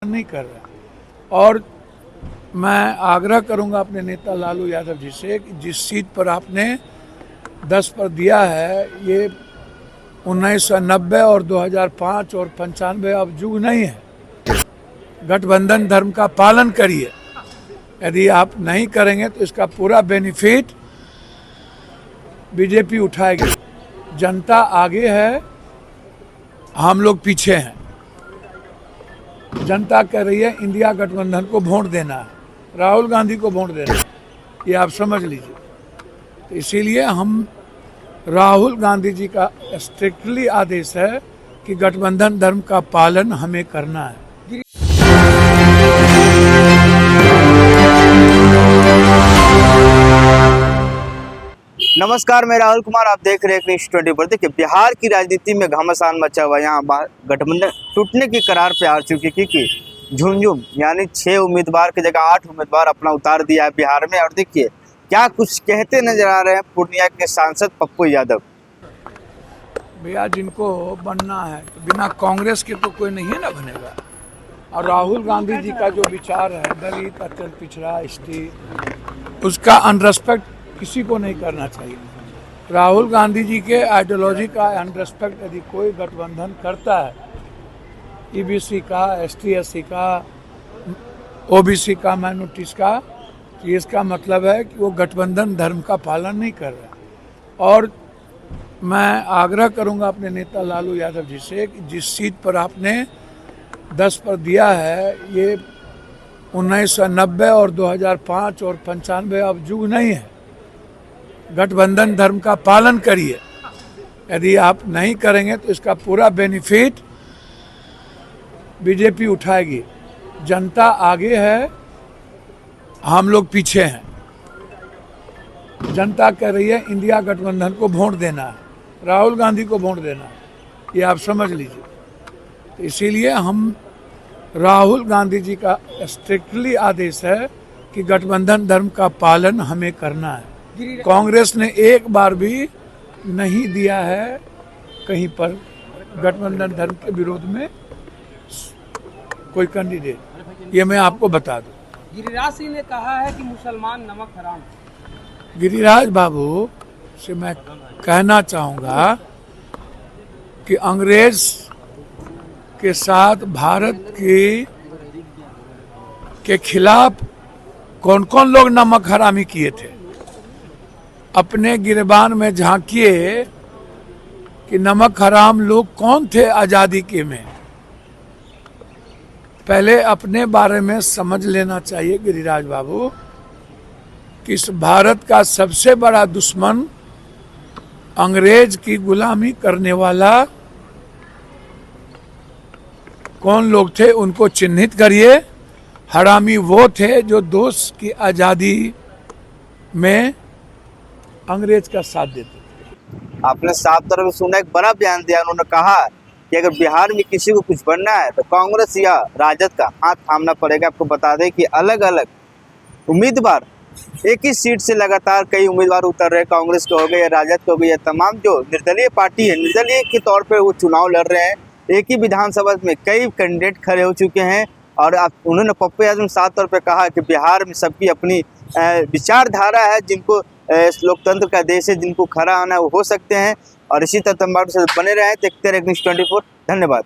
पालन नहीं कर रहा। और मैं आग्रह करूंगा अपने नेता लालू यादव जी से कि जिस सीट पर आपने 10 पर दिया है, ये 1990 और 2005 और 95 अब युग नहीं है। गठबंधन धर्म का पालन करिए। यदि आप नहीं करेंगे तो इसका पूरा बेनिफिट बीजेपी उठाएगी। जनता आगे है, हम लोग पीछे हैं। जनता कह रही है इंडिया गठबंधन को वोट देना है, राहुल गांधी को वोट देना है, ये आप समझ लीजिए। तो इसीलिए हम राहुल गांधी जी का स्ट्रिक्टली आदेश है कि गठबंधन धर्म का पालन हमें करना है। नमस्कार, मैं राहुल कुमार, आप देख रहे हैं न्यूज़ 24 पर। देखिए, बिहार की राजनीति में घमासान मचा हुआ। यहाँ गठबंधन टूटने की कगार पे आ चुकी, क्योंकि झुमझुम यानी 6 उम्मीदवार की जगह 8 उम्मीदवार अपना उतार दिया है बिहार में। और देखिए क्या कुछ कहते नजर आ रहे हैं पूर्णिया के सांसद पप्पू यादव। भैया, जिनको बनना है तो बिना कांग्रेस के तो कोई नहीं है ना बनेगा। और राहुल गांधी जी का जो विचार है, दलित, अत्यंत पिछड़ा, एसटी, उसका अनरेस्पेक्ट किसी को नहीं करना चाहिए। राहुल गांधी जी के आइडियोलॉजी का अनरेस्पेक्ट यदि कोई गठबंधन करता है, ईबीसी का, एसटी एससी का, ओबीसी का, माइनॉरिटीज का, तो इसका मतलब है कि वो गठबंधन धर्म का पालन नहीं कर रहा। और मैं आग्रह करूंगा अपने नेता लालू यादव जी से कि जिस सीट पर आपने 10 पर दिया है, ये 1990 और 2005 और 95 अब युग नहीं है। गठबंधन धर्म का पालन करिए। यदि आप नहीं करेंगे तो इसका पूरा बेनिफिट बीजेपी उठाएगी। जनता आगे है, हम लोग पीछे हैं। जनता कह रही है इंडिया गठबंधन को वोट देना है, राहुल गांधी को वोट देना है, ये आप समझ लीजिए। तो इसीलिए हम राहुल गांधी जी का स्ट्रिक्टली आदेश है कि गठबंधन धर्म का पालन हमें करना है। कांग्रेस ने एक बार भी नहीं दिया है कहीं पर गठबंधन धर्म के विरोध में कोई कैंडिडेट, ये मैं आपको बता दूं। गिरिराज सिंह ने कहा है कि मुसलमान नमक हराम है। गिरिराज बाबू से मैं कहना चाहूँगा कि अंग्रेज के साथ भारत के खिलाफ कौन कौन लोग नमक हरामी किए थे। अपने गिरबान में झांकिए कि नमक हराम लोग कौन थे आज़ादी के में। पहले अपने बारे में समझ लेना चाहिए गिरिराज बाबू कि इस भारत का सबसे बड़ा दुश्मन अंग्रेज की गुलामी करने वाला कौन लोग थे, उनको चिन्हित करिए। हरामी वो थे जो देश की आज़ादी में अंग्रेज का साथ देते थे। आपने साफ तौर पर सुना, एक बड़ा बयान दिया। उन्होंने कहा कि अगर बिहार में किसी को कुछ बनना है तो कांग्रेस या राजद का हाथ थामना पड़ेगा। आपको बता दें कि अलग अलग उम्मीदवार एक ही सीट से लगातार कई उम्मीदवार उतर रहे, कांग्रेस के हो गए या राजद के हो गए या तमाम जो निर्दलीय पार्टी है, निर्दलीय के तौर पर वो चुनाव लड़ रहे हैं। एक ही विधानसभा में कई कैंडिडेट खड़े हो चुके हैं। और उन्होंने पप्पू यादव ने साफ तौर पर कहा कि बिहार में सबकी अपनी विचारधारा है, जिनको लोकतंत्र का देश है, जिनको खड़ा होना है वो हो सकते हैं। और इसी तरह तमाम से बने रहे, देखते रहे न्यूज़ 24। धन्यवाद।